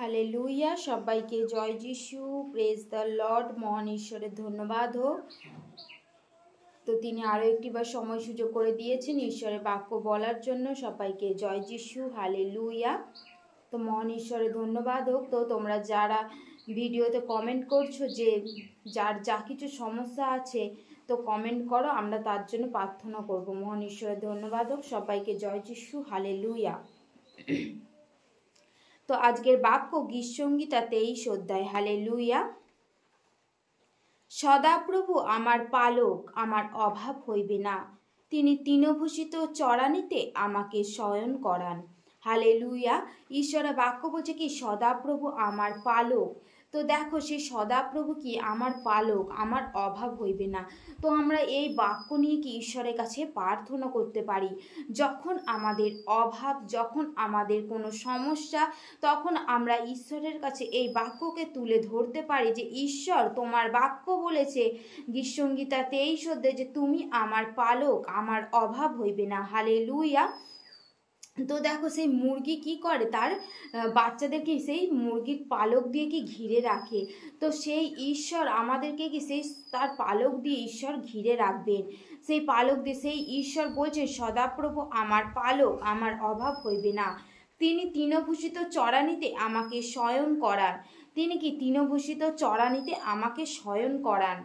Hallelujah, সবাইকে জয় যিশু, praise the Lord. মহান ঈশ্বরের ধন্যবাদ হোক। তো তিনি আরও একটিবার সময় সুযোগ করে দিয়েছেন ঈশ্বরের বাক্য বলার জন্য। সবাইকে জয় যিশু, হালেলুয়া। তো মহান ঈশ্বরের ধন্যবাদ হোক। তো তোমরা যারা ভিডিওতে কমেন্ট করছো যে যার যা কিছু সমস্যা আছে, তো কমেন্ট করো, আমরা তার জন্য প্রার্থনা করব। মহান ঈশ্বরের ধন্যবাদ হোক। সবাইকে জয় যিশু, হালেলুয়া। তো আজকের বাক্য গীতসংহিতা 23 অধ্যায়। হালেলুয়া। সদাপ্রভু আমার পালক, আমার অভাব হইবে না। তিনি তৃণভূষিত চড়ানিতে আমাকে শয়ন করান। হালেলুয়া। ঈশ্বরের বাক্য বলছে কি সদাপ্রভু আমার পালক। তো দেখো, সেই সদাপ্রভু কি আমার পালক, আমার অভাব হইবে না। তো আমরা এই বাক্য নিয়ে কি ঈশ্বরের কাছে প্রার্থনা করতে পারি। যখন আমাদের অভাব, যখন আমাদের কোনো সমস্যা, তখন আমরা ঈশ্বরের কাছে এই বাক্যকে তুলে ধরতে পারি যে ঈশ্বর, তোমার বাক্য বলেছে গীতসংহিতা 23 অধ্যায়ে যে তুমি আমার পালক, আমার অভাব হইবে না। হালেলুয়া। তো দেখো, সেই মুরগি কি করে, তার বাচ্চাদেরকে সেই মুরগির পালক দিয়ে কি ঘিরে রাখে। তো সেই ঈশ্বর আমাদেরকে কি সেই তার পালক দিয়ে ঈশ্বর ঘিরে রাখবেন। সেই পালক দিয়ে সেই ঈশ্বর বলছেন সদাপ্রভু আমার পালক, আমার অভাব হইবে না। তিনি তৃণভূষিত চড়ানিতে আমাকে শয়ন করান। তিনি কি তৃণভূষিত চড়ানিতে আমাকে শয়ন করান।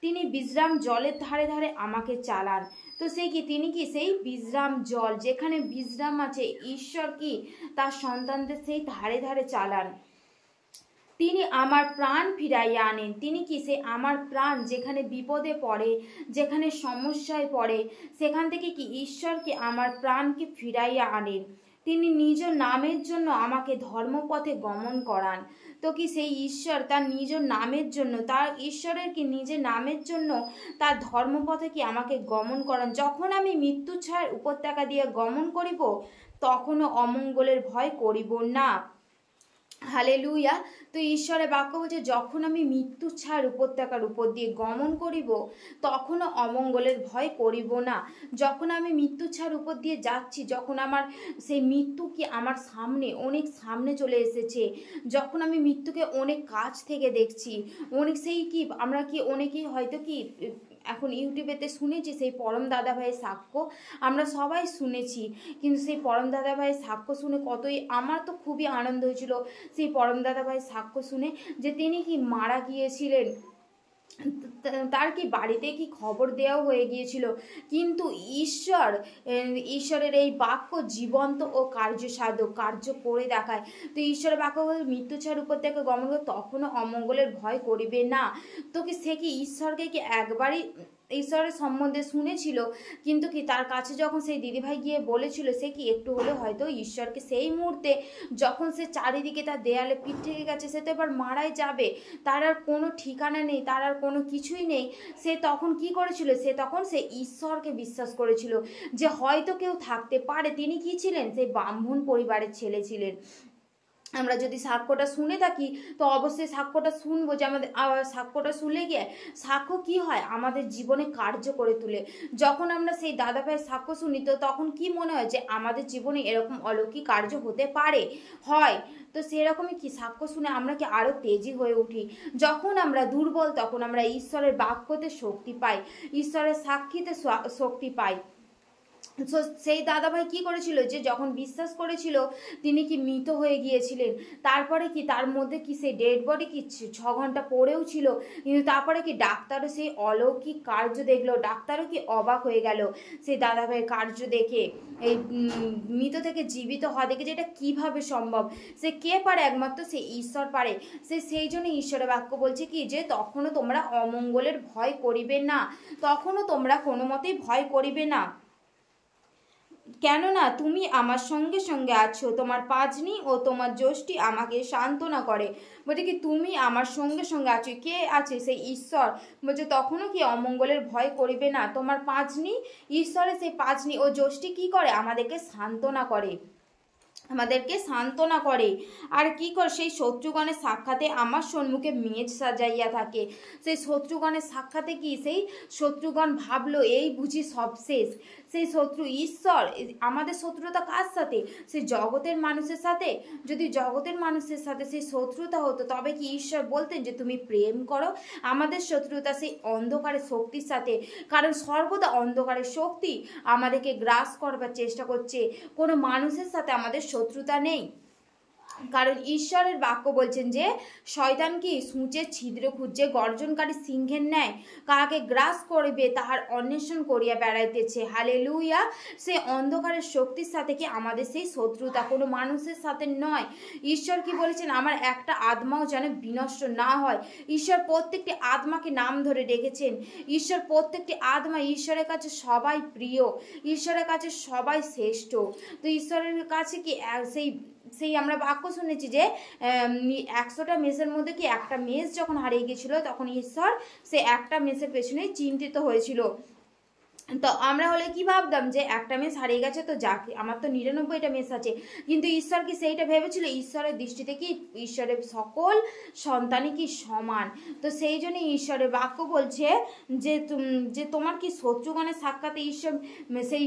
তিনি বিশ্রাম জলের ধারে ধারে আমাকে চালান। তো সেই কি তিনি কি সেই বিশ্রাম জল, যেখানে বিশ্রাম আছে, ঈশ্বর কি তার সন্তানদের সেই ধারে ধারে চালান। তিনি আমার প্রাণ ফিরাইয়া আনেন। তিনি কি সে আমার প্রাণ যেখানে বিপদে পড়ে, যেখানে সমস্যায় পড়ে, সেখান থেকে কি ঈশ্বরকে আমার প্রাণকে ফিরাইয়া আনেন। তিনি নিজ নামের জন্য আমাকে ধর্মপথে গমন করান। তো কি সেই ঈশ্বর তার নিজ নামের জন্য, তার ঈশ্বরের কি নিজের নামের জন্য তার ধর্মপথে কি আমাকে গমন করান। যখন আমি মৃত্যু ছায়ার উপত্যকা দিয়ে গমন করিব, তখনও অমঙ্গলের ভয় করিব না। হালেলুয়া। তো ঈশ্বরের বাক্য বলছে যখন আমি মৃত্যু ছায়ার উপত্যকার উপর দিয়ে গমন করিব, তখনও অমঙ্গলের ভয় করিব না। যখন আমি মৃত্যু ছায়ার উপর দিয়ে যাচ্ছি, যখন আমার সেই মৃত্যু কি আমার সামনে, অনেক সামনে চলে এসেছে, যখন আমি মৃত্যুকে অনেক কাছ থেকে দেখছি, অনেক সেই কি আমরা কি অনেকেই হয়তো কি এখন ইউটিউবেতে শুনেছি সেই পরম দাদা ভাইয়ের সাক্ষ্য, আমরা সবাই শুনেছি। কিন্তু সেই পরম দাদা ভাইয়ের সাক্ষ্য শুনে কতই আমার তো খুবই আনন্দ হয়েছিল সেই পরম দাদা ভাইয়ের সাক্ষ্য শুনে, যে তিনি কি মারা গিয়েছিলেন, তার কি বাড়িতে কি খবর দেওয়া হয়ে গিয়েছিল, কিন্তু ঈশ্বরের এই বাক্য জীবন্ত ও কার্যসাধক, কার্য করে দেখায়। তো ঈশ্বরের বাক্য মৃত্যু ছায়ার উপর থেকে গমন করে তখনও অমঙ্গলের ভয় করিবে না। তো কি সে কি ঈশ্বরকে কি একবারই ঈশ্বরের সম্বন্ধে শুনেছিল, কিন্তু কি তার কাছে যখন সেই দিদিভাই গিয়ে বলেছিল, সে কি একটু হলে হয়তো ঈশ্বরকে সেই মুহূর্তে যখন সে চারিদিকে তার দেয়ালে পিঠ থেকে গেছে, সে তো এবার মারাই যাবে, তার আর কোনো ঠিকানা নেই, তার আর কোনো কিছুই নেই, সে তখন কি করেছিল, সে তখন সে ঈশ্বরকে বিশ্বাস করেছিল যে হয়তো কেউ থাকতে পারে। তিনি কি ছিলেন, সেই ব্রাহ্মণ পরিবারের ছেলে ছিলেন। আমরা যদি সাক্ষ্যটা শুনে থাকি, তো অবশ্যই সাক্ষ্যটা শুনবো, যে আমাদের সাক্ষ্যটা শুনে গিয়ে সাক্ষ্য কি হয়, আমাদের জীবনে কার্য করে তুলে। যখন আমরা সেই দাদা ভাইয়ের সাক্ষ্য শুনি, তো তখন কি মনে হয় যে আমাদের জীবনে এরকম অলৌকিক কার্য হতে পারে, হয়। তো সেরকমই কি সাক্ষ্য শুনে আমরা কি আরও তেজি হয়ে উঠি। যখন আমরা দুর্বল, তখন আমরা ঈশ্বরের বাক্যতে শক্তি পাই, ঈশ্বরের সাক্ষীতে শক্তি পাই। তো সেই দাদাভাই কি করেছিল, যে যখন বিশ্বাস করেছিল তিনি কি মৃত হয়ে গিয়েছিলেন, তারপরে কি তার মধ্যে কি সেই ডেড বডি কি 6 ঘন্টা পড়েও ছিল, কিন্তু তারপরে কি ডাক্তারও সেই অলৌকিক কার্য দেখলো, ডাক্তারও কি অবাক হয়ে গেল সেই দাদাভাইয়ের কার্য দেখে, এই মৃত থেকে জীবিত হওয়া দেখে, যে এটা কীভাবে সম্ভব, সে কে পারে, একমাত্র সে ঈশ্বর পারে। সেই জন্য ঈশ্বরের বাক্য বলছে কি, যে তখনও তোমরা অমঙ্গলের ভয় করিবে না, তখনও তোমরা কোনো মতেই ভয় করিবে না, কেননা তুমি আমার সঙ্গে সঙ্গে আছো, তোমার পাজনি ও তোমার যষ্টি আমাকে সান্ত্বনা করে। বলছে কি তুমি আমার সঙ্গে সঙ্গে আছো, কে আছে, সেই ঈশ্বর। বলছে তখনও কি অমঙ্গলের ভয় করিবে না, তোমার পাজনি, ঈশ্বরের সেই পাজনি ও যষ্টি কি করে, আমাদেরকে সান্ত্বনা করে। আমাদেরকে সান্ত্বনা করে। আর কি করে সেই শত্রুগণের সাক্ষাতে আমার সম্মুখে মেজ সাজাইয়া থাকে। সেই শত্রুগণের সাক্ষাতে কি সেই শত্রুগণ ভাবলো এই বুঝি সব শেষ। সেই শত্রু ঈশ্বর। আমাদের শত্রুতা কার সাথে? সেই জগতের মানুষের সাথে। যদি জগতের মানুষের সাথে সেই শত্রুতা হতো তবে কি ঈশ্বর বলতেন যে তুমি প্রেম করো? আমাদের শত্রুতা সেই অন্ধকারের শক্তির সাথে, কারণ সর্বদা অন্ধকারের শক্তি আমাদেরকে গ্রাস করবার চেষ্টা করছে। কোনো মানুষের সাথে আমাদের শত্রুতা নেই, কারণ ঈশ্বরের বাক্য বলছেন যে শয়তান কি সূঁচের ছিদ্র খুঁজছে, গর্জনকারী সিংহের ন্যায় কাকে গ্রাস করবে তাহার অন্বেষণ করিয়া বেড়াইতেছে। হালেলুয়া। সেই অন্ধকারের শক্তির সাথে কি আমাদের সেই শত্রুতা, কোনো মানুষের সাথে নয়। ঈশ্বর কি বলেছেন? আমার একটা আত্মাও যেন বিনষ্ট না হয়। ঈশ্বর প্রত্যেকটি আত্মাকে নাম ধরে রেখেছেন। ঈশ্বর প্রত্যেকটি আত্মা ঈশ্বরের কাছে সবাই প্রিয়, ঈশ্বরের কাছে সবাই শ্রেষ্ঠ। তো ঈশ্বরের কাছে কি সেই সেই আমরা বাক্য শুনেছি যে 100টা মেষের মধ্যে কি একটা মেষ যখন হারিয়ে গেছিল তখন ঈশ্বর সে একটা মেষের পেছনেই চিন্তিত হয়েছিল। তো আমরা হলে কি ভাবতাম যে একটা মেষ হারিয়ে গেছে তো যাকে, আমার তো 99টা মেষ আছে। কিন্তু ঈশ্বর কি সেইটা ভেবেছিল? ঈশ্বরের দৃষ্টিতে কি ঈশ্বরের সকল সন্তানই কি সমান। তো সেই জন্য ঈশ্বরের বাক্য বলছে যে তোমার কি শত্রুগণের সাক্ষাতে ঈশ্বর সেই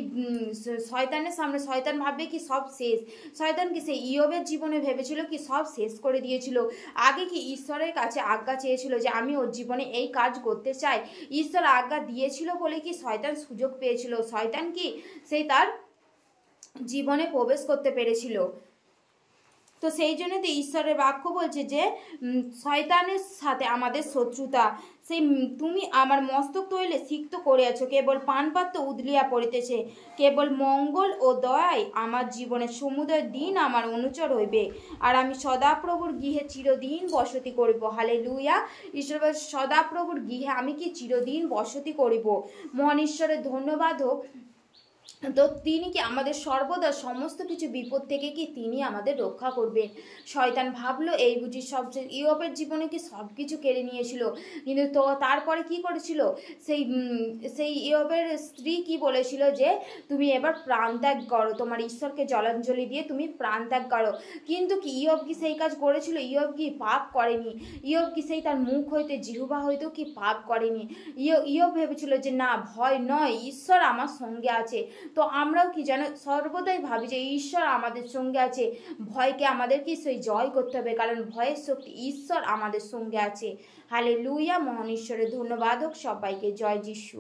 শয়তানের সামনে শয়তান ভাববে কি সব শেষ। শয়তান কি সেই ইয়োবের জীবনে ভেবেছিল কি সব শেষ করে দিয়েছিল। আগে কি ঈশ্বরের কাছে আজ্ঞা চেয়েছিল যে আমি ওর জীবনে এই কাজ করতে চাই। ঈশ্বর আজ্ঞা দিয়েছিল বলে কি শয়তান সুযোগ পেয়েছিল। শয়তান কি সেই তার জীবনে প্রবেশ করতে পেরেছিল। তো সেই জন্য তো ঈশ্বরের বাক্য বলছে যে শয়তানের সাথে আমাদের শত্রুতা। সেই তুমি আমার মস্তক তৈলে সিক্ত করিয়াছ, কেবল পানপাত্র উদলিয়া পড়িতেছে। কেবল মঙ্গল ও দয়ায় আমার জীবনের সমুদয় দিন আমার অনুচর হইবে, আর আমি সদাপ্রভুর গৃহে চিরদিন বসতি করিব। হালেলুয়া। ঈশ্বর সদাপ্রভুর গৃহে আমি কি চিরদিন বসতি করিব। মহান ঈশ্বরের ধন্যবাদ হোক। তো তিনি কি আমাদের সর্বদা সমস্ত কিছু বিপদ থেকে কি তিনি আমাদের রক্ষা করবেন। শয়তান ভাবলো এই বুঝি সব, ইয়োবের জীবনে কি সব কিছু কেড়ে নিয়েছিল। কিন্তু তো তারপরে কি করেছিল? সেই ইয়োবের স্ত্রী কি বলেছিল যে তুমি এবার প্রাণ ত্যাগ করো, তোমার ঈশ্বরকে জলাঞ্জলি দিয়ে তুমি প্রাণ ত্যাগ করো। কিন্তু কি ইয়োব কি সেই কাজ করেছিল? ইয়োব কি পাপ করেনি। ইয়োব কি সেই তার মুখ হইতে জিহ্বা হইতেও কি পাপ করেনি। ইয়োব ভেবেছিল যে না, ভয় নয়, ঈশ্বর আমার সঙ্গে আছে। তো আমরাও কি যেন সর্বদাই ভাবি যে ঈশ্বর আমাদের সঙ্গে আছে। ভয়কে আমাদের কি সেই জয় করতে হবে, কারণ ভয়ের শক্তি ঈশ্বর আমাদের সঙ্গে আছে। হালেলুয়া। মহান ঈশ্বরের ধন্যবাদ হোক সবাইকে। জয় যিশু।